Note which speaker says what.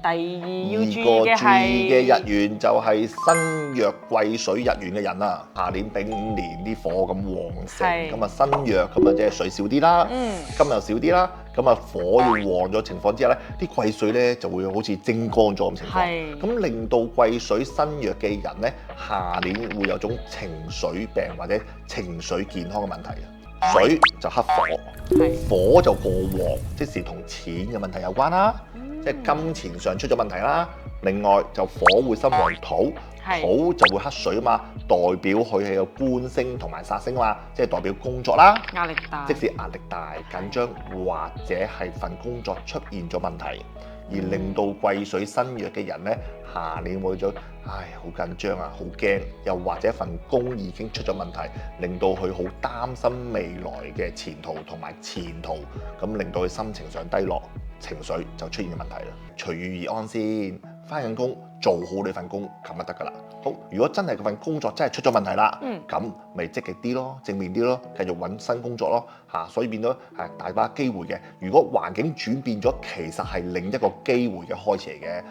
Speaker 1: 第二要
Speaker 2: 二
Speaker 1: 注意嘅
Speaker 2: 個注意嘅
Speaker 1: 係
Speaker 2: 日元就係身弱貴水日元嘅人啦。下年丙午年啲火咁旺盛，
Speaker 1: 係
Speaker 2: 咁啊身弱咁啊即係水少啲啦，金又少啲啦，咁啊火要旺咗情況之下咧，啲貴水咧就會好似蒸乾咗咁情況，
Speaker 1: 係
Speaker 2: 咁令到貴水身弱嘅人咧，下年會有種情緒病或者情緒健康嘅問題啊。水就克火，
Speaker 1: 係
Speaker 2: 火就過旺，即是同錢嘅問題有關啦，即係金錢上出咗問題啦。另外就火會生旺土，
Speaker 1: 係
Speaker 2: 土就會克水啊嘛，代表佢係有官星同埋煞星啊嘛，即係代表工作啦，
Speaker 1: 壓力大，
Speaker 2: 即使壓力大、緊張或者係份工作出現咗問題，而令到貴水身弱嘅人呢，下年會咗，唉，好緊張啊，好驚，又或者份工已經出咗問題，令到佢好擔心未來嘅前途同埋前途，咁令到佢心情上低落，情緒就出現問題啦。隨遇而安先，翻緊工做好你份工咁就得㗎啦。好，如果真係嗰份工作真係出咗問題啦，咁咪積極啲咯，正面啲咯，繼續揾新工作咯嚇。所以變咗係大把機會嘅。如果環境轉變咗，其實係另一個機會嘅開始嚟嘅。